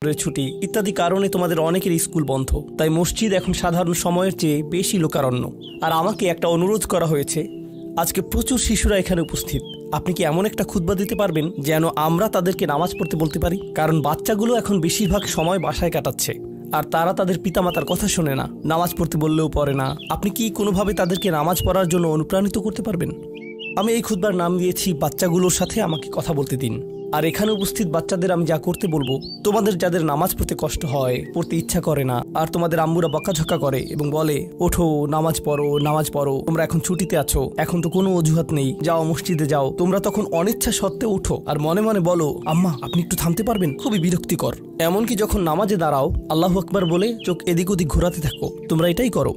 ছুটি ইত্যাদি কারণে তোমাদের অনেকের স্কুল বন্ধ, তাই মসজিদ এখন সাধারণ সময়ের চেয়ে বেশি লোকারণ্য। আর আমাকে একটা অনুরোধ করা হয়েছে, আজকে প্রচুর শিশুরা এখানে উপস্থিত, আপনি কি এমন একটা খুতবা দিতে পারবেন যেন আমরা তাদেরকে নামাজ পড়তে বলতে পারি? কারণ বাচ্চাগুলো এখন বেশিরভাগ সময় বাসায় কাটাচ্ছে আর তারা তাদের পিতামাতার কথা শোনে না, নামাজ পড়তে বললেও পড়ে না। আপনি কি কোনোভাবে তাদেরকে নামাজ পড়ার জন্য অনুপ্রাণিত করতে পারবেন? আমি এই খুতবার নাম দিয়েছি বাচ্চাগুলোর সাথে আমাকে কথা বলতে দিন। আর এখানে উপস্থিত বাচ্চাদের আমি যা করতে বলবো, তোমাদের যাদের নামাজ পড়তে কষ্ট হয়, পড়তে ইচ্ছা করে না, আর তোমাদের আম্মুরা বকাঝকা করে এবং বলে ওঠো নামাজ পড়ো, তোমরা এখন ছুটিতে আছো, এখন তো কোনো অজুহাত নেই, যাও মসজিদে যাও, তোমরা তখন অনিচ্ছা সত্ত্বেও উঠো আর মনে মনে বলো আম্মা আপনি একটু থামতে পারবেন, খুবই বিরক্তিকর। এমনকি যখন নামাজে দাঁড়াও আল্লাহু আকবার বলে চোখ এদিক ওদিক ঘোরাতে থাকো, তোমরা এটাই করো।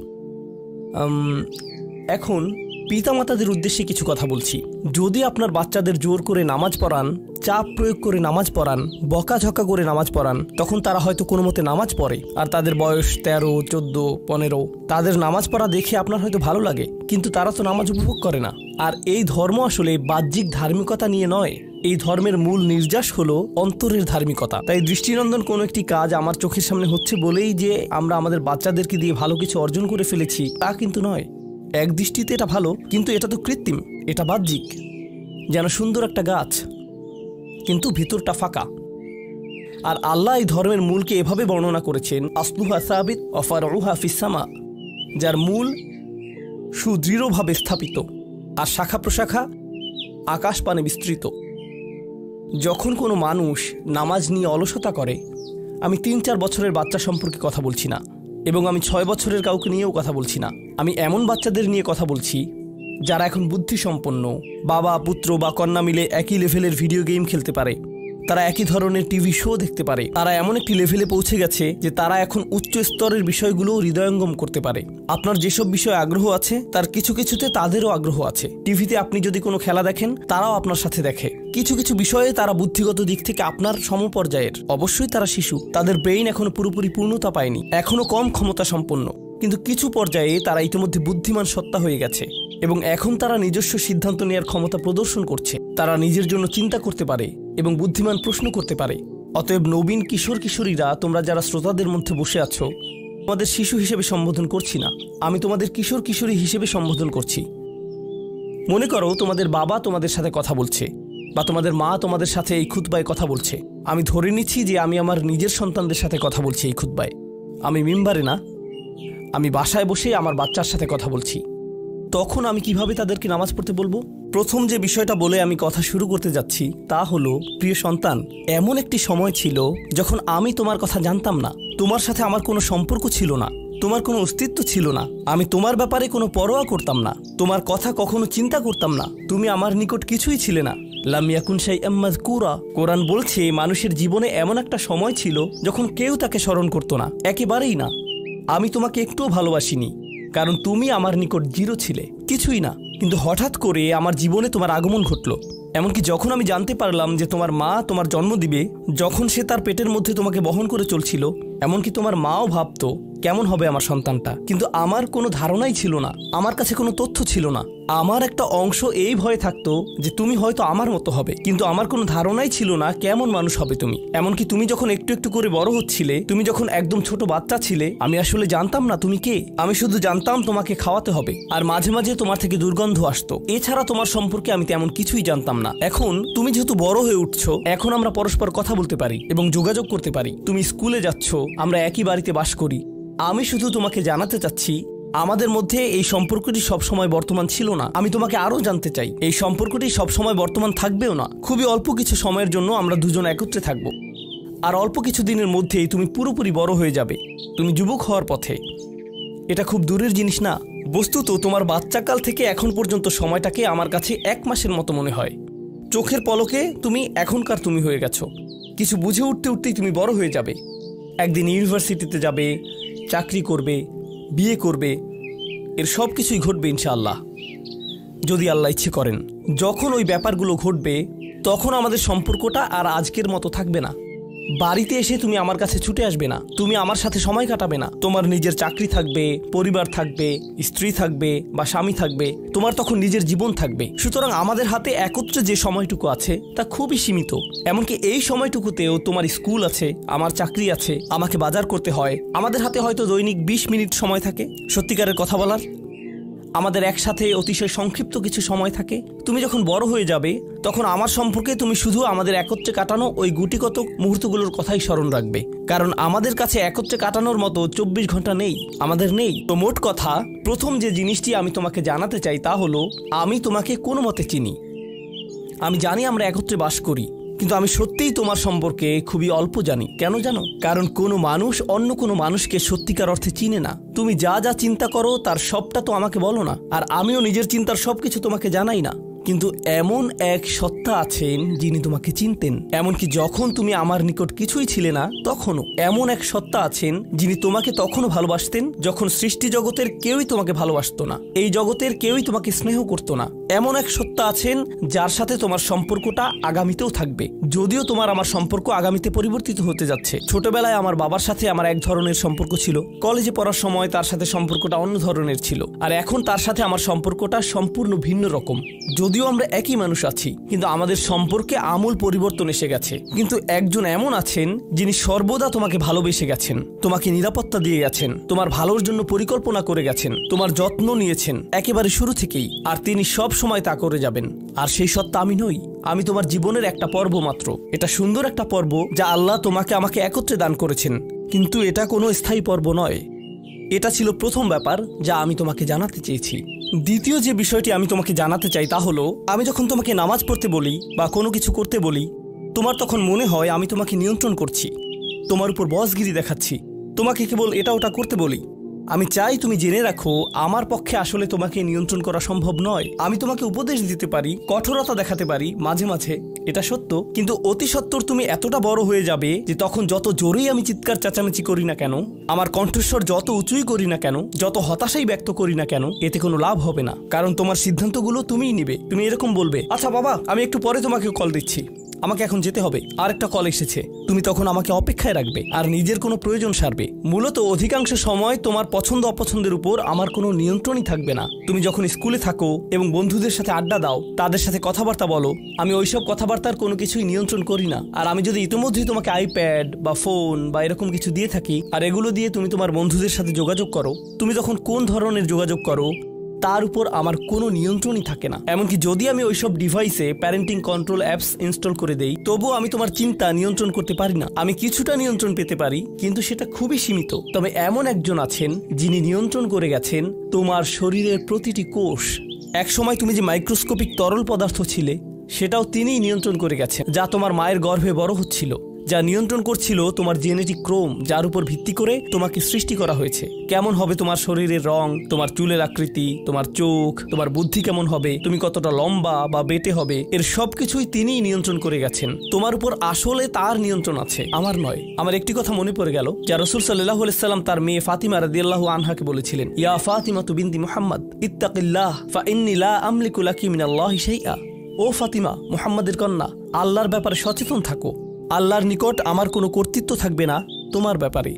এখন পিতামাতাদের উদ্দেশ্যে কিছু কথা বলছি। যদি আপনার বাচ্চাদের জোর করে নামাজ পড়ান, চাপ প্রয়োগ করে নামাজ পড়ান, বকাঝকা করে নামাজ পড়ান, তখন তারা হয়তো কোনো মতে নামাজ পড়ে আর তাদের বয়স 13, 14, 15। তাদের নামাজ পড়া দেখে আপনার হয়তো ভালো লাগে, কিন্তু তারা তো নামাজ উপভোগ করে না। আর এই ধর্ম আসলে বাহ্যিক ধার্মিকতা নিয়ে নয়, এই ধর্মের মূল নির্যাস হলো অন্তরের ধার্মিকতা। তাই দৃষ্টিনন্দন কোনো একটি কাজ আমার চোখের সামনে হচ্ছে বলেই যে আমরা আমাদের বাচ্চাদেরকে দিয়ে ভালো কিছু অর্জন করে ফেলেছি তা কিন্তু নয়। এক দৃষ্টিতে এটা ভালো, কিন্তু এটা তো কৃত্রিম, এটা বাহ্যিক, যেন সুন্দর একটা গাছ কিন্তু ভিতরটা ফাঁকা। আর আল্লাহ এই ধর্মের মূলকে এভাবে বর্ণনা করেছেন, আসলুহা সাবিত ওয়া ফারউহা ফিস সামা, যার মূল সুদৃঢ়ভাবে স্থাপিত আর শাখা প্রশাখা আকাশ পানে বিস্তৃত। যখন কোনো মানুষ নামাজ নিয়ে অলসতা করে, আমি 3-4 বছরের বাচ্চা সম্পর্কে কথা বলছি না, এবং আমি 6 বছরের কাউকে নিয়েও কথা বলছি না। আমি এমন বাচ্চাদের নিয়ে কথা বলছি যারা এখন বুদ্ধিসম্পন্ন, বাবা পুত্র বা কন্যা মিলে একই লেভেলের ভিডিও গেম খেলতে পারে, তারা একই ধরনের টিভি শো দেখতে পারে, তারা এমন একটি লেভেলে পৌঁছে গেছে যে তারা এখন উচ্চ স্তরের বিষয়গুলো হৃদয়ঙ্গম করতে পারে। আপনার যেসব বিষয়ে আগ্রহ আছে তার কিছু কিছুতে তাদেরও আগ্রহ আছে। টিভিতে আপনি যদি কোনো খেলা দেখেন, তারাও আপনার সাথে দেখে। কিছু কিছু বিষয়ে তারা বুদ্ধিগত দিক থেকে আপনার সমপর্যায়ের। অবশ্যই তারা শিশু, তাদের ব্রেইন এখনো পুরোপুরি পূর্ণতা পায়নি, এখনো কম ক্ষমতা সম্পন্ন, কিন্তু কিছু পর্যায়ে তারা ইতিমধ্যে বুদ্ধিমান সত্তা হয়ে গেছে এবং এখন তারা নিজস্ব সিদ্ধান্ত নেওয়ার ক্ষমতা প্রদর্শন করছে। তারা নিজের জন্য চিন্তা করতে পারে এবং বুদ্ধিমান প্রশ্ন করতে পারে। অতএব নবীন কিশোর কিশোরীরা, তোমরা যারা শ্রোতাদের মধ্যে বসে আছো, তোমাদের শিশু হিসেবে সম্বোধন করছি না, আমি তোমাদের কিশোর কিশোরী হিসেবে সম্বোধন করছি। মনে করো তোমাদের বাবা তোমাদের সাথে কথা বলছে বা তোমাদের মা তোমাদের সাথে এই খুতবায় কথা বলছে। আমি ধরে নিচ্ছি যে আমি আমার নিজের সন্তানদের সাথে কথা বলছি এই খুতবায়, আমি মিম্বারে না, আমি বাসায় বসে আমার বাচ্চার সাথে কথা বলছি। তখন আমি কিভাবে তাদেরকে নামাজ পড়তে বলবো? প্রথম যে বিষয়টা বলে আমি কথা শুরু করতে যাচ্ছি তা হলো, প্রিয় সন্তান, এমন একটি সময় ছিল যখন আমি তোমার কথা জানতাম না, তোমার সাথে আমার কোনো সম্পর্ক ছিল না, তোমার কোনো অস্তিত্ব ছিল না, আমি তোমার ব্যাপারে কোনো পরোয়া করতাম না, তোমার কথা কখনো চিন্তা করতাম না, তুমি আমার নিকট কিছুই ছিলে না। লাম ইয়াকুন শাইআম মাযকুরা। কোরআন বলছে মানুষের জীবনে এমন একটা সময় ছিল যখন কেউ তাকে স্মরণ করতো না, একেবারেই না। আমি তোমাকে একটুও ভালোবাসিনি, কারণ তুমি আমার নিকট জিরো ছিলে, কিছুই না। কিন্তু হঠাৎ করে আমার জীবনে তোমার আগমন ঘটলো। এমনকি যখন আমি জানতে পারলাম যে তোমার মা তোমার জন্ম দিবে, যখন সে তার পেটের মধ্যে তোমাকে বহন করে চলছিল, এমনকি তোমার মাও ভাবতো কেমন হবে আমার সন্তানটা, কিন্তু আমার কোনো ধারণাই ছিল না, আমার কাছে কোনো তথ্য ছিল না। আমার একটা অংশ এই ভয়ে থাকতো যে তুমি হয়তো আমার মতো হবে, কিন্তু আমার কোনো ধারণাই ছিল না কেমন মানুষ হবে তুমি। এমনকি তুমি যখন একটু একটু করে বড় হচ্ছিলে, তুমি যখন একদম ছোট বাচ্চা ছিলে, আমি আসলে জানতাম না তুমি কে। আমি শুধু জানতাম তোমাকে খাওয়াতে হবে, আর মাঝে মাঝে তোমার থেকে দুর্গন্ধ আসতো। এছাড়া তোমার সম্পর্কে আমি তেমন কিছুই জানতাম না। এখন তুমি যেহেতু বড় হয়ে উঠছো, এখন আমরা পরস্পর কথা বলতে পারি এবং যোগাযোগ করতে পারি। তুমি স্কুলে যাচ্ছ, আমরা একই বাড়িতে বাস করি। আমি শুধু তোমাকে জানাতে চাচ্ছি, আমাদের মধ্যে এই সম্পর্কটি সবসময় বর্তমান ছিল না। আমি তোমাকে আরও জানতে চাই, এই সম্পর্কটি সবসময় বর্তমান থাকবেও না। খুবই অল্প কিছু সময়ের জন্য আমরা দুজন একত্রে থাকব, আর অল্প কিছু দিনের মধ্যেই তুমি পুরোপুরি বড় হয়ে যাবে, তুমি যুবক হওয়ার পথে। এটা খুব দূরের জিনিস না। বস্তুত তোমার বাচ্চাকাল থেকে এখন পর্যন্ত সময়টাকে আমার কাছে 1 মাসের মতো মনে হয়। চোখের পলকে তুমি এখনকার তুমি হয়ে গেছো। কিছু বুঝে উঠতে উঠতেই তুমি বড় হয়ে যাবে। একদিন ইউনিভার্সিটিতে যাবে, চাকরি করবে, বিয়ে করবে, এর সব কিছুই ঘটবে ইনশাআল্লাহ, যদি আল্লাহ ইচ্ছে করেন। যখন ওই ব্যাপারগুলো ঘটবে, তখন আমাদের সম্পর্কটা আর আজকের মতো থাকবে না। বাড়িতে এসে তুমি আমার কাছে ছুটে আসবে না, তুমি আমার সাথে সময় কাটাবে না। তোমার নিজের চাকরি থাকবে, পরিবার থাকবে, স্ত্রী থাকবে বা স্বামী থাকবে, তোমার তখন নিজের জীবন থাকবে। সুতরাং আমাদের হাতে একত্রে যে সময়টুকু আছে তা খুবই সীমিত। এমনকি এই সময়টুকুতেও তোমার স্কুল আছে, আমার চাকরি আছে, আমাকে বাজার করতে হয়। আমাদের হাতে হয়তো দৈনিক 20 মিনিট সময় থাকে সত্যিকারের কথা বলার। আমাদের একসাথে অতিশয় সংক্ষিপ্ত কিছু সময় থাকে। তুমি যখন বড় হয়ে যাবে তখন আমার সম্পর্কে তুমি শুধু আমাদের একত্রে কাটানো ওই গুটিকত মুহূর্তগুলোর কথাই স্মরণ রাখবে, কারণ আমাদের কাছে একত্রে কাটানোর মতো 24 ঘন্টা নেই, আমাদের নেই। তো মোট কথা, প্রথম যে জিনিসটি আমি তোমাকে জানাতে চাই তা হলো, আমি তোমাকে কোনো মতে চিনি। আমি জানি আমরা একত্রে বাস করি, কিন্তু আমি সত্যিই তোমার সম্পর্কে খুবই অল্প জানি। কেন জানো? কারণ কোনো মানুষ অন্য কোনো মানুষকে সত্যিকার অর্থে চিনে না। তুমি যা যা চিন্তা করো তার সবটা তো আমাকে বলো না, আর আমিও নিজের চিন্তার সবকিছু তোমাকে জানাই না। কিন্তু এমন এক সত্তা আছেন যিনি তোমাকে চিনতেন, এমনকি যখন তুমি আমার নিকট কিছুই ছিলে না তখনও। এমন এক সত্তা আছেন যিনি তোমাকে তখনও ভালোবাসতেন যখন সৃষ্টি জগতের কেউই তোমাকে ভালোবাসতো না, এই জগতের কেউই তোমাকে স্নেহ করতো না। এমন এক সত্তা আছেন যার সাথে তোমার সম্পর্কটা আগামীতেও থাকবে, যদিও তোমার আমার সম্পর্ক আগামীতে পরিবর্তিত হতে যাচ্ছে। ছোটবেলায় আমার বাবার সাথে আমার এক ধরনের সম্পর্ক ছিল, কলেজে পড়ার সময় তার সাথে সম্পর্কটা অন্য ধরনের ছিল, আর এখন তার সাথে আমার সম্পর্কটা সম্পূর্ণ ভিন্ন রকম। যদিও আমরা একই মানুষ আছি, কিন্তু আমাদের সম্পর্কে আমূল পরিবর্তন এসে গেছে। কিন্তু একজন এমন আছেন যিনি সর্বদা তোমাকে ভালোবেসে গেছেন, তোমাকে নিরাপত্তা দিয়ে গেছেন, তোমার ভালোর জন্য পরিকল্পনা করে গেছেন, তোমার যত্ন নিয়েছেন একেবারে শুরু থেকেই, আর তিনি সব সময় তা করে যাবেন। আর সেই সত্তা আমি নই, আমি তোমার জীবনের একটা পর্ব মাত্র। এটা সুন্দর একটা পর্ব যা আল্লাহ তোমাকে আমাকে একত্রে দান করেছেন, কিন্তু এটা কোনো স্থায়ী পর্ব নয়। এটা ছিল প্রথম ব্যাপার যা আমি তোমাকে জানাতে চেয়েছি। দ্বিতীয় যে বিষয়টি আমি তোমাকে জানাতে চাই তা হলো, আমি যখন তোমাকে নামাজ পড়তে বলি বা কোনো কিছু করতে বলি, তোমার তখন মনে হয় আমি তোমাকে নিয়ন্ত্রণ করছি, তোমার উপর বসগিরি দেখাচ্ছি, তোমাকে কেবল এটা ওটা করতে বলি। আমি চাই তুমি জেনে রাখো, আমার পক্ষে আসলে তোমাকে নিয়ন্ত্রণ করা সম্ভব নয়। আমি তোমাকে উপদেশ দিতে পারি, কঠোরতা দেখাতে পারি মাঝে মাঝে, এটা সত্য, কিন্তু অতি সত্বর তুমি এতটা বড় হয়ে যাবে যে তখন যত জোরেই আমি চিৎকার চেঁচামেচি করি না কেন, আমার কণ্ঠস্বর যত উঁচুই করি না কেন, যত হতাশাই ব্যক্ত করি না কেন, এতে কোনো লাভ হবে না। কারণ তোমার সিদ্ধান্তগুলো তুমিই নিবে। তুমি এরকম বলবে, আচ্ছা বাবা, আমি একটু পরে তোমাকে কল দিচ্ছি, আমাকে এখন যেতে হবে, আরেকটা কল এসেছে। তুমি তখন আমাকে অপেক্ষায় রাখবে আর নিজের কোনো প্রয়োজন সারবে। মূলত অধিকাংশ সময় তোমার পছন্দ অপছন্দের উপর আমার কোনো নিয়ন্ত্রণই থাকবে না। তুমি যখন স্কুলে থাকো এবং বন্ধুদের সাথে আড্ডা দাও, তাদের সাথে কথাবার্তা বলো, আমি ওইসব কথাবার্তার কোনো কিছুই নিয়ন্ত্রণ করি না। আর আমি যদি ইতিমধ্যেই তোমাকে আইপ্যাড বা ফোন বা এরকম কিছু দিয়ে থাকি, আর এগুলো দিয়ে তুমি তোমার বন্ধুদের সাথে যোগাযোগ করো, তুমি তখন কোন ধরনের যোগাযোগ করো তার উপর আমার কোনো নিয়ন্ত্রণই থাকে না। এমনকি যদি আমি ওইসব ডিভাইসে প্যারেন্টিং কন্ট্রোল অ্যাপস ইনস্টল করে দেই, তবুও আমি তোমার চিন্তা নিয়ন্ত্রণ করতে পারি না। আমি কিছুটা নিয়ন্ত্রণ পেতে পারি, কিন্তু সেটা খুবই সীমিত। তবে এমন একজন আছেন যিনি নিয়ন্ত্রণ করে গেছেন তোমার শরীরের প্রতিটি কোষ। একসময় তুমি যে মাইক্রোস্কোপিক তরল পদার্থ ছিলে, সেটাও তিনিই নিয়ন্ত্রণ করে গেছেন, যা তোমার মায়ের গর্ভে বড় হচ্ছিল, যা নিয়ন্ত্রণ করছিল তোমার জেনেটিক ক্রোম, যার উপর ভিত্তি করে তোমাকে সৃষ্টি করা হয়েছে। কেমন হবে তোমার শরীরের রং, তোমার চুলের আকৃতি, তোমার চোখ, তোমার বুদ্ধি কেমন হবে, তুমি কতটা লম্বা বা বেটে হবে, এর সবকিছুই তিনিই নিয়ন্ত্রণ করে গেছেন। তোমার উপর আসলে তার নিয়ন্ত্রণ আছে, আমার নয়। আমার একটি কথা মনে পড়ে গেল, যা রাসূল সাল্লাল্লাহু আলাইহি সাল্লাম তার মেয়ে ফাতিমা রাদিয়াল্লাহু আনহাকে বলেছিলেন, ইয়া ফাতিমা বিনতি মুহাম্মদ ইত্তাকিল্লাহ ফা ইন্নী লা আমলিকু লাকি মিনাল্লাহি শাইআ। ও ফাতিমা, মুহাম্মাদের কন্যা, আল্লাহর ব্যাপারে সচেতন থাকো। আল্লাহর নিকট আমার কোনো কর্তৃত্ব থাকবে না তোমার ব্যাপারে।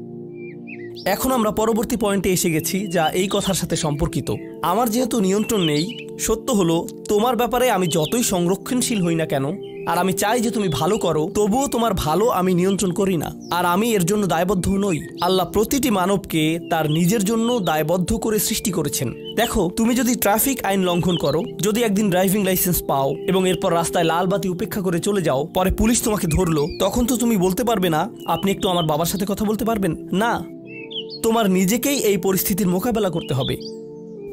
এখন আমরা পরবর্তী পয়েন্টে এসে গেছি, যা এই কথার সাথে সম্পর্কিত। আমার যেহেতু নিয়ন্ত্রণ নেই, সত্য হলো তোমার ব্যাপারে আমি যতই সংরক্ষণশীল হই না কেন, আর আমি চাই যে তুমি ভালো করো, তবুও তোমার ভালো আমি নিয়ন্ত্রণ করি না, আর আমি এর জন্য দায়বদ্ধ নই। আল্লাহ প্রতিটি মানবকে তার নিজের জন্য দায়বদ্ধ করে সৃষ্টি করেছেন। দেখো, তুমি যদি ট্রাফিক আইন লঙ্ঘন করো, যদি একদিন ড্রাইভিং লাইসেন্স পাও এবং এরপর রাস্তায় লাল বাতি উপেক্ষা করে চলে যাও, পরে পুলিশ তোমাকে ধরলো, তখন তো তুমি বলতে পারবে না, আপনি একটু আমার বাবার সাথে কথা বলতে পারবেন না। তোমার নিজেকেই এই পরিস্থিতির মোকাবেলা করতে হবে।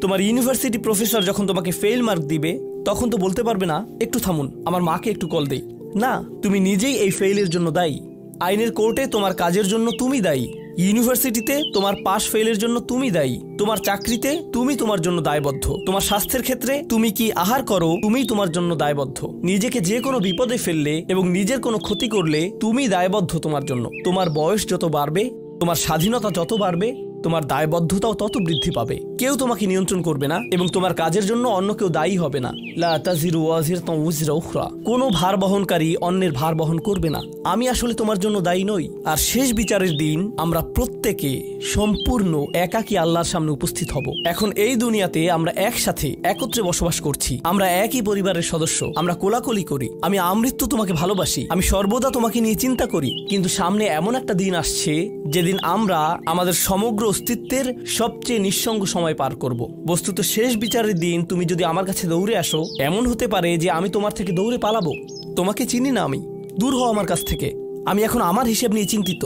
তোমার ইউনিভার্সিটি প্রফেসর যখন তোমাকে ফেল মার্ক দিবে, তখন তো বলতে পারবে না, একটু থামুন, আমার মাকে একটু কল দেই। না, তুমি নিজেই এই ফেইলের জন্য দায়ী। আইনের কোর্টে তোমার কাজের জন্য তুমি দায়ী, ইউনিভার্সিটিতে তোমার পাস ফেলের জন্য তুমি দায়ী, তোমার চাকরিতে তুমি তোমার জন্য দায়বদ্ধ, তোমার স্বাস্থ্যের ক্ষেত্রে তুমি কি আহার করো তুমি তোমার জন্য দায়বদ্ধ। নিজেকে যে কোনো বিপদে ফেললে এবং নিজের কোনো ক্ষতি করলে তুমি দায়বদ্ধ তোমার জন্য। তোমার বয়স যত বাড়বে, তোমার স্বাধীনতা যত বাড়বে, তোমার দায়বদ্ধতাও তত বৃদ্ধি পাবে। কেউ তোমাকে নিয়ন্ত্রণ করবে না এবং তোমার কাজের জন্য অন্য কেউ দায়ী হবে না। লা তাজিরু ওয়াজিরাতুন উযরা উখরা, কোনো ভার বহনকারী অন্যের ভার বহন করবে না। আমি আসলে তোমার জন্য দায়ী নই। আর শেষ বিচারের দিন আমরা প্রত্যেকে সম্পূর্ণ একাকী আল্লাহর সামনে উপস্থিত হব। এখন এই দুনিয়াতে আমরা একসাথে একত্রে বসবাস করছি, আমরা একই পরিবারের সদস্য, আমরা কোলাকুলি করি, আমি আমৃত্যু তোমাকে ভালোবাসি, আমি সর্বদা তোমাকে নিয়ে চিন্তা করি। কিন্তু সামনে এমন একটা দিন আসছে যেদিন আমরা আমাদের সমগ্র অস্তিত্বের সবচেয়ে নিঃসঙ্গ সময় পার করব। বস্তুত শেষ বিচারের দিন তুমি যদি আমার কাছে দৌড়ে আসো, এমন হতে পারে যে আমি তোমার থেকে দৌড়ে পালাবো। তোমাকে চিনি না আমি, দূর হও আমার কাছ থেকে। আমি এখন আমার হিসেব নিয়ে চিন্তিত,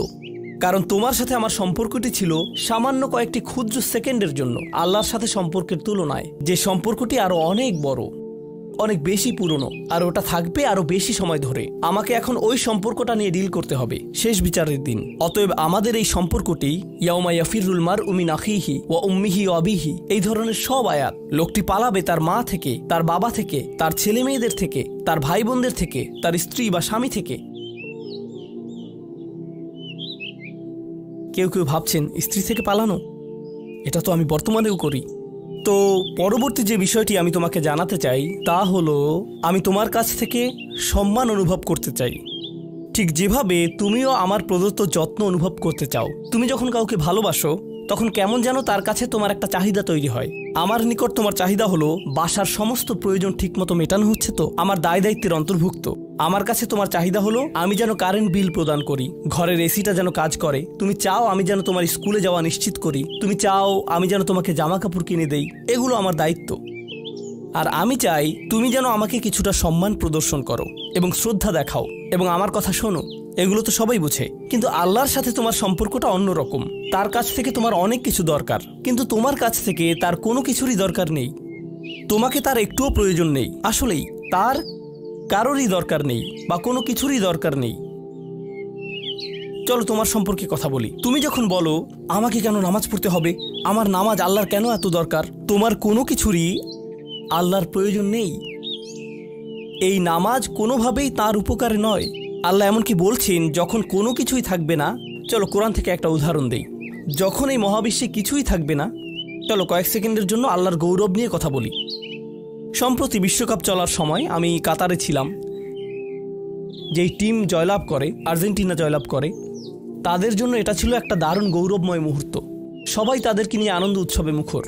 কারণ তোমার সাথে আমার সম্পর্কটি ছিল সামান্য কয়েকটি ক্ষুদ্র সেকেন্ডের জন্য আল্লাহর সাথে সম্পর্কের তুলনায়, যে সম্পর্কটি আরো অনেক বড়, অনেক বেশি পুরনো, আর ওটা থাকবে আরো বেশি সময় ধরে। আমাকে এখন ওই সম্পর্কটা নিয়ে ডিল করতে হবে শেষ বিচারের দিন। অতএব আমাদের এই সম্পর্কটি ইয়াউমা ইয়াফিরুল মারউ মিন আখিহি ওয়া উম্মিহি ওয়া আবিহি, এই ধরনের সব আয়াত। লোকটি পালাবে তার মা থেকে, তার বাবা থেকে, তার ছেলে মেয়েদের থেকে, তার ভাই বোনদের থেকে, তার স্ত্রী বা স্বামী থেকে। কেউ কেউ ভাবছেন স্ত্রী থেকে পালানো, এটা তো আমি বর্তমানেও করি। তো পরবর্তী যে বিষয়টি আমি তোমাকে জানাতে চাই তা হলো, আমি তোমার কাছ থেকে সম্মান অনুভব করতে চাই, ঠিক যেভাবে তুমিও আমার প্রদত্ত যত্ন অনুভব করতে চাও। তুমি যখন কাউকে ভালোবাসো তখন কেমন যেন তার কাছে তোমার একটা চাহিদা তৈরি হয়। আমার নিকট তোমার চাহিদা হলো বাসার সমস্ত প্রয়োজন ঠিকমতো মেটানো হচ্ছে তো, আমার দায় দায়িত্বের অন্তর্ভুক্ত। আমার কাছে তোমার চাহিদা হলো আমি যেন কারেন্ট বিল প্রদান করি, ঘরের এসিটা যেন কাজ করে। তুমি চাও আমি যেন তোমার স্কুলে যাওয়া নিশ্চিত করি, তুমি চাও আমি যেন তোমাকে জামা কাপড় কিনে দেই। এগুলো আমার দায়িত্ব। আর আমি চাই তুমি যেন আমাকে কিছুটা সম্মান প্রদর্শন করো এবং শ্রদ্ধা দেখাও এবং আমার কথা শোনো। এগুলো তো সবাই বুঝে, কিন্তু আল্লাহর সাথে তোমার সম্পর্কটা অন্যরকম। তার কাছ থেকে তোমার অনেক কিছু দরকার, কিন্তু তোমার কাছ থেকে তার কোনো কিছুরই দরকার নেই। তোমাকে তার একটুও প্রয়োজন নেই। আসলেই তার কারোরই দরকার নেই বা কোনো কিছুরই দরকার নেই। চলো তোমার সম্পর্কে কথা বলি। তুমি যখন বলো আমাকে কেন নামাজ পড়তে হবে, আমার নামাজ আল্লাহর কেন এত দরকার, তোমার কোনো কিছুরই আল্লাহর প্রয়োজন নেই। এই নামাজ কোনোভাবেই তার উপকারে নয়। আল্লাহ এমনকি বলছেন যখন কোনো কিছুই থাকবে না। চলো কোরআন থেকে একটা উদাহরণ দেই। যখন এই মহাবিশ্বে কিছুই থাকবে না, চলো কয়েক সেকেন্ডের জন্য আল্লাহর গৌরব নিয়ে কথা বলি। সম্প্রতি বিশ্বকাপ চলার সময় আমি কাতারে ছিলাম। যেই টিম জয়লাভ করে, আর্জেন্টিনা জয়লাভ করে, তাদের জন্য এটা ছিল একটা দারুণ গৌরবময় মুহূর্ত। সবাই তাদেরকে নিয়ে আনন্দ উৎসবে মুখর।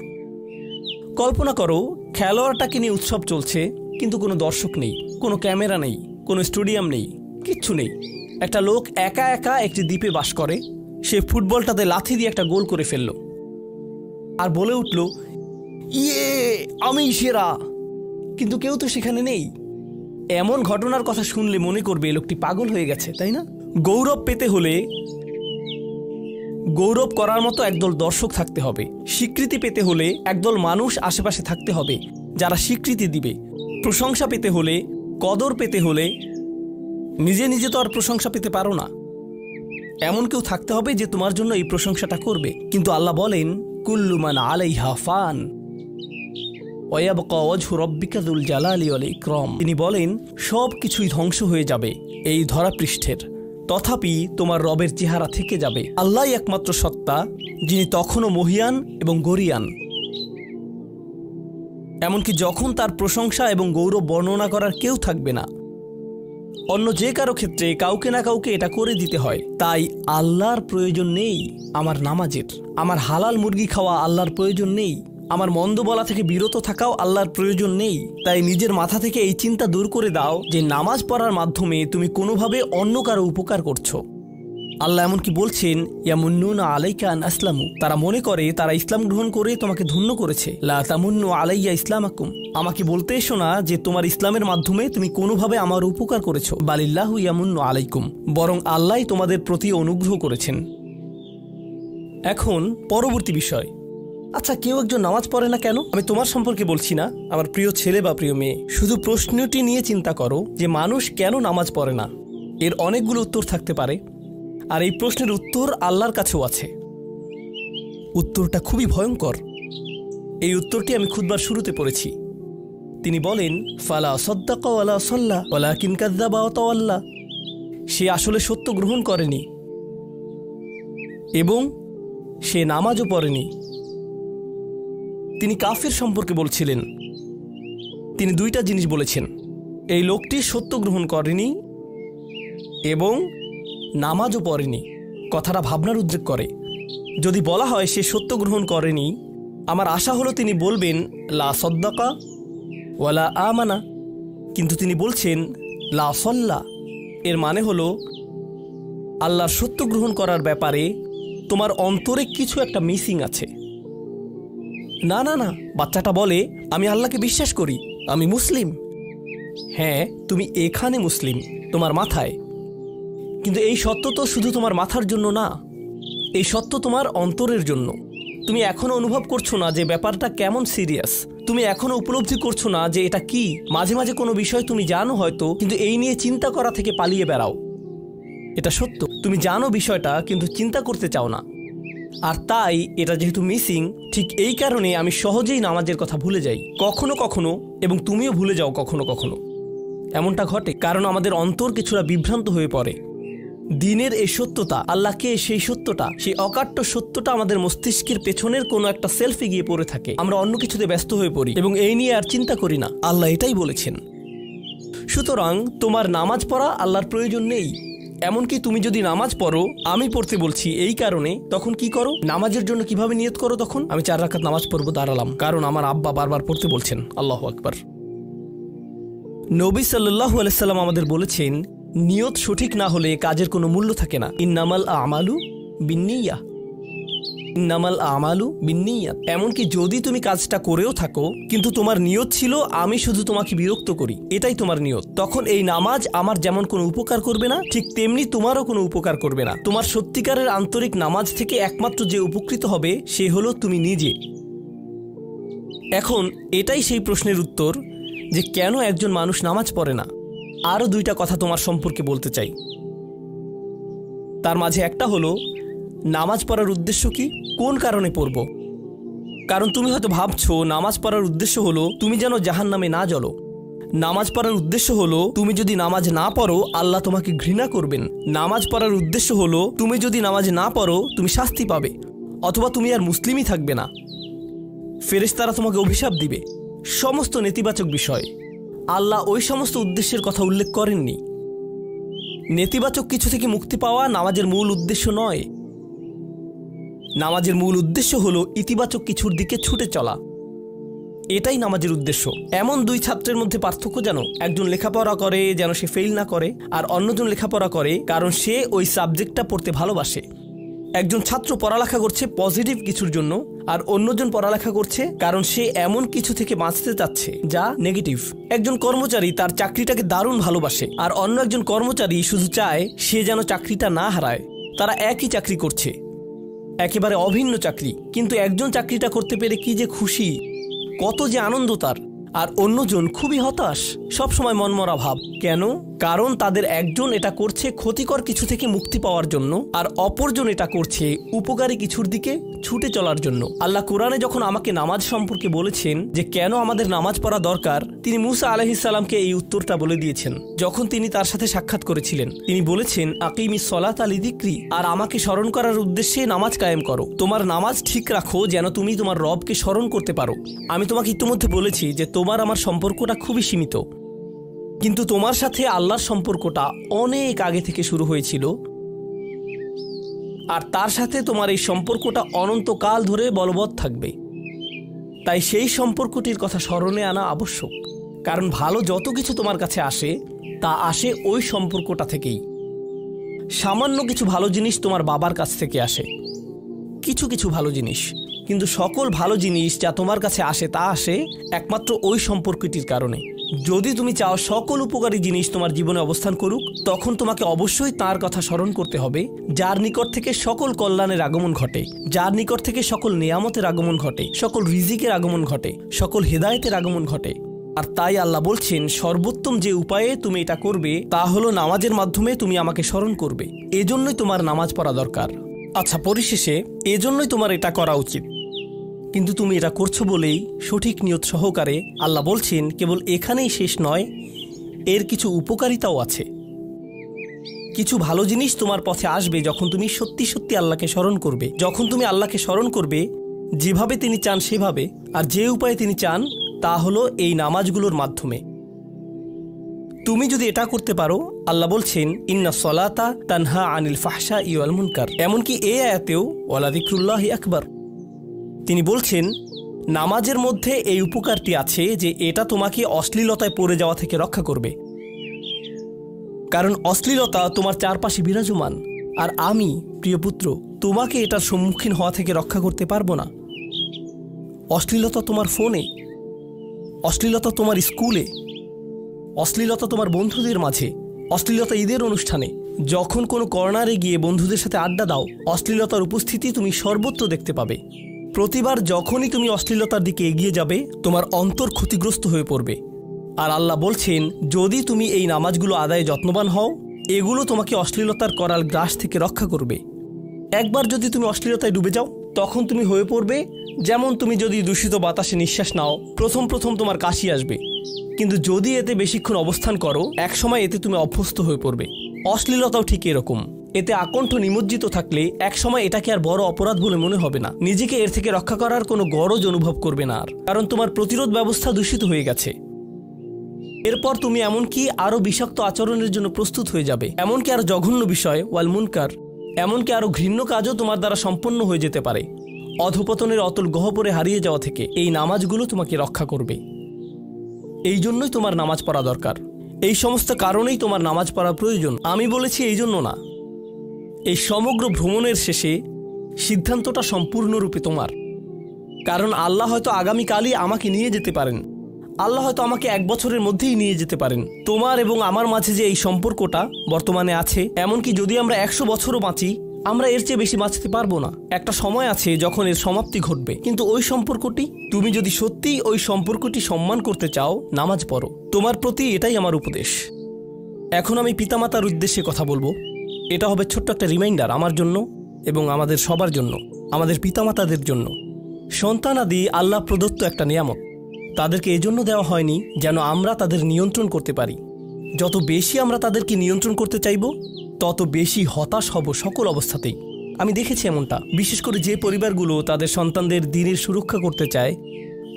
কল্পনা করো খেলোয়াড়টাকে নিয়ে উৎসব চলছে, কিন্তু কোনো দর্শক নেই, কোনো ক্যামেরা নেই, কোনো স্টেডিয়াম নেই, কিচ্ছু নেই। একটা লোক একা একা একটি দ্বীপে বাস করে। সে ফুটবলটাতে লাথি দিয়ে একটা গোল করে ফেলল আর বলে উঠল, ইয়ে আমি সেরা। কিন্তু কেউ তো সেখানে নেই। এমন ঘটনার কথা শুনলে মনে করবে লোকটি পাগল হয়ে গেছে, তাই না? গৌরব পেতে হলে গৌরব করার মতো একদল দর্শক থাকতে হবে। স্বীকৃতি পেতে হলে একদল মানুষ আশেপাশে থাকতে হবে যারা স্বীকৃতি দিবে। প্রশংসা পেতে হলে, কদর পেতে হলে নিজে নিজে তো আর প্রশংসা পেতে পারো না। এমন কেউ থাকতে হবে যে তোমার জন্য এই প্রশংসাটা করবে। কিন্তু আল্লাহ বলেন, কুল্লু মান আলাইহা ফান ওয়া ইয়াবকা ওয়াজহু রাব্বিকা যুল জালালি ওয়াল ইকরাম। তিনি বলেন সব কিছুই ধ্বংস হয়ে যাবে এই ধরাপৃষ্ঠের, তথাপি তোমার রবের চেহারা থেকে যাবে। আল্লাহই একমাত্র সত্তা যিনি তখনও মহিয়ান এবং গরিয়ান। এমনকি যখন তার প্রশংসা এবং গৌরব বর্ণনা করার কেউ থাকবে না। অন্য যে কারো ক্ষেত্রে কাউকে না কাউকে এটা করে দিতে হয়। তাই আল্লাহর প্রয়োজন নেই আমার নামাজের, আমার হালাল মুরগি খাওয়া আল্লাহর প্রয়োজন নেই, আমার মন্দ বলা থেকে বিরত থাকাও আল্লাহর প্রয়োজন নেই। তাই নিজের মাথা থেকে এই চিন্তা দূর করে দাও যে নামাজ পড়ার মাধ্যমে তুমি কোনোভাবে অন্য কারো উপকার করছো। আল্লাহ এমনকি বলছেন, ইয়ামুন্নুনা আলাইকা আন আসলামু, তারা মনে করে তারা ইসলাম গ্রহণ করে তোমাকে ধন্য করেছে। লা তামুন্নু আলাইয়া ইসলামাকুম, আমাকে বলতে এসো না যে তোমার ইসলামের মাধ্যমে তুমি কোনোভাবে আমার উপকার করেছো। বালিল্লাহু ইয়ামুন্নু আলাইকুম, বরং আল্লাহই তোমাদের প্রতি অনুগ্রহ করেছেন। এখন পরবর্তী বিষয়, আচ্ছা কেউ একজন নামাজ পড়ে না কেন? আমি তোমার সম্পর্কে বলছি না, আমার প্রিয় ছেলে বা প্রিয় মেয়ে। শুধু প্রশ্নটি নিয়ে চিন্তা করো যে মানুষ কেন নামাজ পড়ে না। এর অনেকগুলো উত্তর থাকতে পারে, আর এই প্রশ্নের উত্তর আল্লাহর কাছেও আছে। উত্তরটা খুবই ভয়ঙ্কর। এই উত্তরটি আমি খুতবার শুরুতে পড়েছি। তিনি বলেন, ফালা সাদ্দাকা ওয়ালা সাল্লা ওয়ালাকিন কাযযাবা ওয়া তাওয়াল্লা, সে আসলে সত্য গ্রহণ করেনি এবং সে নামাজও পড়েনি। তিনি কাফির সম্পর্কে বলছিলেন। তিনি দুইটা জিনিস বলেছেন, এই লোকটি সত্য গ্রহণ করেনি এবং নামাজও পড়েনি। কথাটা ভাবনার উদ্রেক করে। যদি বলা হয় সে সত্য গ্রহণ করেনি, আমার আশা হলো তিনি বলবেন লা সদ্দাকা ওয়ালা আমানা, কিন্তু তিনি বলছেন লা সল্লা। এর মানে হলো আল্লাহর সত্য গ্রহণ করার ব্যাপারে তোমার অন্তরে কিছু একটা মিসিং আছে। না না না, বাচ্চাটা বলে আমি আল্লাহকে বিশ্বাস করি, আমি মুসলিম। হ্যাঁ, তুমি এখানে মুসলিম, তোমার মাথায়, কিন্তু এই সত্য তো শুধু তোমার মাথার জন্য না, এই সত্য তোমার অন্তরের জন্য। তুমি এখনো অনুভব করছো না যে ব্যাপারটা কেমন সিরিয়াস। তুমি এখনো উপলব্ধি করছো না যে এটা কি। মাঝে মাঝে কোনো বিষয় তুমি জানো হয়তো, কিন্তু এই নিয়ে চিন্তা করা থেকে পালিয়ে বেড়াও। এটা সত্য, তুমি জানো বিষয়টা কিন্তু চিন্তা করতে চাও না। আর তাই এটা যেহেতু মিসিং, ঠিক এই কারণে আমি সহজেই নামাজের কথা ভুলে যাই কখনো কখনো, এবং তুমিও ভুলে যাও কখনো কখনো। এমনটা ঘটে কারণ আমাদের অন্তর কিছুটা বিভ্রান্ত হয়ে পড়ে। দিনের এই সত্যতা, আল্লাহকে সেই সত্যটা, সেই অকাট্য সত্যটা আমাদের মস্তিষ্কের পেছনের কোনো একটা সেলফে গিয়ে পড়ে থাকে। আমরা অন্য কিছুতে ব্যস্ত হয়ে পড়ি এবং এই নিয়ে আর চিন্তা করি না। আল্লাহ এটাই বলেছেন। সুতরাং তোমার নামাজ পড়া আল্লাহর প্রয়োজন নেই। এমনকি তুমি যদি নামাজ পড়ো, আমি পড়তে বলছি এই কারণে, তখন কি করো? নামাজের জন্য কিভাবে নিয়ত করো? তখন আমি 4 রাকাত নামাজ পড়বো, দাঁড়ালাম, কারণ আমার আব্বা বারবার পড়তে বলছেন। আল্লাহু আকবার। নবী সাল্লাল্লাহু আলাইহি সাল্লাম আমাদের বলেছেন, নিয়ত সঠিক না হলে কাজের কোনো মূল্য থাকে না। ইন্নামাল আমালু বিন্নিয়াহ, ইন্নামাল আমালু বিন্নিয়াত। এমনকি যদি তুমি কাজটা করেও থাকো কিন্তু তোমার নিয়ত ছিল আমি শুধু তোমাকে বিরক্ত করি, এটাই তোমার নিয়ত, তখন এই নামাজ আমার যেমন কোনো উপকার করবে না, ঠিক তেমনি তোমারও কোনো উপকার করবে না। তোমার সত্যিকারের আন্তরিক নামাজ থেকে একমাত্র যে উপকৃত হবে সে হলো তুমি নিজে। এখন এটাই সেই প্রশ্নের উত্তর যে কেন একজন মানুষ নামাজ পড়ে না। আরও 2টা কথা তোমার সম্পর্কে বলতে চাই। তার মাঝে একটা হলো নামাজ পড়ার উদ্দেশ্য কি, কোন কারণে পড়ব। কারণ তুমি হয়তো ভাবছো নামাজ পড়ার উদ্দেশ্য হলো তুমি যেন জাহান্নামে না জ্বলো। নামাজ পড়ার উদ্দেশ্য হলো তুমি যদি নামাজ না পড়ো আল্লাহ তোমাকে ঘৃণা করবেন। নামাজ পড়ার উদ্দেশ্য হলো তুমি যদি নামাজ না পড়ো তুমি শাস্তি পাবে, অথবা তুমি আর মুসলিমই থাকবে না, ফেরেশতারা তোমাকে অভিশাপ দিবে। সমস্ত নেতিবাচক বিষয়। আল্লাহ ওই সমস্ত উদ্দেশ্যের কথা উল্লেখ করেননি। নেতিবাচক কিছু থেকে মুক্তি পাওয়া নামাজের মূল উদ্দেশ্য নয়। নামাজের মূল উদ্দেশ্য হলো ইতিবাচক কিছুর দিকে ছুটে চলা, এটাই নামাজের উদ্দেশ্য। এমন 2 ছাত্রের মধ্যে পার্থক্য যেন একজন লেখাপড়া করে যেন সে ফেল না করে, আর অন্যজন লেখাপড়া করে কারণ সে ওই সাবজেক্টটা পড়তে ভালোবাসে। একজন ছাত্র পড়ালেখা করছে পজিটিভ কিছুর জন্য, আর অন্যজন পড়ালেখা করছে কারণ সে এমন কিছু থেকে বাঁচতে চাচ্ছে যা নেগেটিভ। একজন কর্মচারী তার চাকরিটাকে দারুণ ভালোবাসে, আর অন্য একজন কর্মচারী শুধু চায় সে যেন চাকরিটা না হারায়। তারা একই চাকরি করছে, একেবারে অভিন্ন চাকরি, কিন্তু একজন চাকরিটা করতে পেরে কি যে খুশি, কত যে আনন্দ তার, আর অন্যজন খুবই হতাশ, সবসময় মনমরা ভাব। কেন? কারণ তাদের একজন এটা করছে ক্ষতিকর কিছু থেকে মুক্তি পাওয়ার জন্য, আর অপরজন এটা করছে উপকারী কিছুর দিকে ছুটে চলার জন্য। আল্লাহ কোরআনে যখন আমাকে নামাজ সম্পর্কে বলেছেন যে কেন আমাদের নামাজ পড়া দরকার, তিনি মুসা আলাইহিস সালামকে এই উত্তরটা বলে দিয়েছেন। যখন তিনি তার সাথে সাক্ষাৎ করেছিলেন তিনি বলেছেন, আকিমিস সলাতা লিযিকরি, আর আমাকে স্মরণ করার উদ্দেশ্যে নামাজ কায়েম করো। তোমার নামাজ ঠিক রাখো যেন তুমি তোমার রবকে স্মরণ করতে পারো। আমি তোমাকে ইতিমধ্যে বলেছি যে তোমার আমার সম্পর্কটা খুবই সীমিত, কিন্তু তোমার সাথে আল্লাহর সম্পর্কটা অনেক আগে থেকে শুরু হয়েছিল, আর তার সাথে তোমার এই সম্পর্কটা অনন্তকাল ধরে বলবৎ থাকবে। তাই সেই সম্পর্কটির কথা স্মরণে আনা আবশ্যক, কারণ ভালো যত কিছু তোমার কাছে আসে তা আসে ওই সম্পর্কটা থেকেই। সামান্য কিছু ভালো জিনিস তোমার বাবার কাছ থেকে আসে, কিছু কিছু ভালো জিনিস, কিন্তু সকল ভালো জিনিস যা তোমার কাছে আসে তা আসে একমাত্র ওই সম্পর্কটির কারণে। যদি তুমি চাও সকল উপকারী জিনিস তোমার জীবনে অবস্থান করুক, তখন তোমাকে অবশ্যই তার কথা স্মরণ করতে হবে যার নিকট থেকে সকল কল্যাণের আগমন ঘটে, যার নিকট থেকে সকল নেয়ামতের আগমন ঘটে, সকল রিজিকের আগমন ঘটে, সকল হেদায়েতের আগমন ঘটে। আর তাই আল্লাহ বলছেন সর্বোত্তম যে উপায়ে তুমি এটা করবে তা হলো নামাজের মাধ্যমে তুমি আমাকে স্মরণ করবে। এজন্যই তোমার নামাজ পড়া দরকার। আচ্ছা, পরিশেষে এজন্যই তোমার এটা করা উচিত, কিন্তু তুমি এটা করছো বলেই সঠিক নিয়ত সহকারে। আল্লাহ বলছেন কেবল এখানেই শেষ নয়, এর কিছু উপকারিতাও আছে। কিছু ভালো জিনিস তোমার পথে আসবে যখন তুমি সত্যি সত্যি আল্লাহকে স্মরণ করবে। যখন তুমি আল্লাহকে স্মরণ করবে যেভাবে তিনি চান সেভাবে, আর যে উপায়ে তিনি চান তা হলো এই নামাজগুলোর মাধ্যমে। তুমি যদি এটা করতে পারো, আল্লাহ বলছেন ইন্না সলাতা তানহা আনিল ফাহশা ওয়াল মুনকার। এমনকি এই আয়াতেও ওয়ালা যিকরুল্লাহি আকবার, তিনি বলছেন নামাজের মধ্যে এই উপকারটি আছে যে এটা তোমাকে অশ্লীলতায় পড়ে যাওয়া থেকে রক্ষা করবে। কারণ অশ্লীলতা তোমার চারপাশে বিরাজমান, আর আমি প্রিয় পুত্র তোমাকে এটার সম্মুখীন হওয়া থেকে রক্ষা করতে পারবো না। অশ্লীলতা তোমার ফোনে, অশ্লীলতা তোমার স্কুলে, অশ্লীলতা তোমার বন্ধুদের মাঝে, অশ্লীলতা ঈদের অনুষ্ঠানে, যখন কোনো কর্নারে গিয়ে বন্ধুদের সাথে আড্ডা দাও, অশ্লীলতার উপস্থিতি তুমি সর্বত্র দেখতে পাবে। প্রতিবার যখনই তুমি অশ্লীলতার দিকে এগিয়ে যাবে তোমার অন্তর ক্ষতিগ্রস্ত হয়ে পড়বে। আর আল্লাহ বলছেন যদি তুমি এই নামাজগুলো আদায়ে যত্নবান হও, এগুলো তোমাকে অশ্লীলতার করাল গ্রাস থেকে রক্ষা করবে। একবার যদি তুমি অশ্লীলতায় ডুবে যাও তখন তুমি হয়ে পড়বে যেমন তুমি যদি দূষিত বাতাসে নিঃশ্বাস নাও, প্রথম তোমার কাশি আসবে, কিন্তু যদি এতে বেশিক্ষণ অবস্থান করো একসময় এতে তুমি অভ্যস্ত হয়ে পড়বে। অশ্লীলতাও ঠিক এরকম, এতে আকণ্ঠ নিমজ্জিত থাকলে একসময় এটাকে আর বড় অপরাধ বলে মনে হবে না, নিজেকে এর থেকে রক্ষা করার কোনো গরজ অনুভব করবে না আর, কারণ তোমার প্রতিরোধ ব্যবস্থা দূষিত হয়ে গেছে। এরপর তুমি এমনকি আরও বিষাক্ত আচরণের জন্য প্রস্তুত হয়ে যাবে, এমনকি আরও জঘন্য বিষয় ওয়াল মুনকার, এমনকি আরও ঘৃণ্য কাজও তোমার দ্বারা সম্পন্ন হয়ে যেতে পারে। অধপতনের অতল গহ্বরে হারিয়ে যাওয়া থেকে এই নামাজগুলো তোমাকে রক্ষা করবে। এই জন্যই তোমার নামাজ পড়া দরকার, এই সমস্ত কারণেই তোমার নামাজ পড়া প্রয়োজন। আমি বলেছি এই জন্য না, এই সমগ্র ভ্রমণের শেষে সিদ্ধান্তটা সম্পূর্ণরূপে তোমার। কারণ আল্লাহ হয়তো আগামীকালই আমাকে নিয়ে যেতে পারেন, আল্লাহ হয়তো আমাকে 1 বছরের মধ্যেই নিয়ে যেতে পারেন। তোমার এবং আমার মাঝে যে এই সম্পর্কটা বর্তমানে আছে, এমনকি যদি আমরা 100 বছরও বাঁচি আমরা এর চেয়ে বেশি বাঁচতে পারবো না। একটা সময় আছে যখন এর সমাপ্তি ঘটবে, কিন্তু ওই সম্পর্কটি, তুমি যদি সত্যিই ওই সম্পর্কটি সম্মান করতে চাও নামাজ পড়ো। তোমার প্রতি এটাই আমার উপদেশ। এখন আমি পিতামাতার উদ্দেশ্যে কথা বলবো। এটা হবে ছোট্ট একটা রিমাইন্ডার আমার জন্য এবং আমাদের সবার জন্য, আমাদের পিতামাতাদের জন্য। সন্তানাদি আল্লাহ প্রদত্ত একটা নিয়ামত, তাদেরকে এজন্য দেওয়া হয়নি যেন আমরা তাদের নিয়ন্ত্রণ করতে পারি। যত বেশি আমরা তাদেরকে নিয়ন্ত্রণ করতে চাইব তত বেশি হতাশ হব সকল অবস্থাতেই। আমি দেখেছি এমনটা, বিশেষ করে যে পরিবারগুলো তাদের সন্তানদের দিনের সুরক্ষা করতে চায়,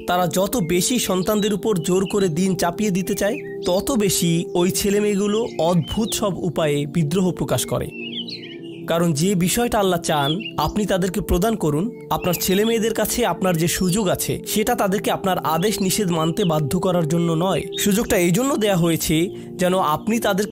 তারা যত বেশি সন্তানদের উপর জোর করে দিন চাপিয়ে দিতে চায় তত বেশি ওই ছেলেমেয়েগুলো অদ্ভুত সব উপায়ে বিদ্রোহ প্রকাশ করে। কারণ যে বিষয়টা আল্লাহ চান আপনি তাদেরকে প্রদান করুন, আপনার ছেলে মেয়েদের কাছে আপনার যে সুযোগ আছে সেটা তাদেরকে আপনার আদেশ নিষেধ মানতে বাধ্য করার জন্য নয়। সুযোগটা এই জন্য দেয়া হয়েছে যেন আপনি তাদের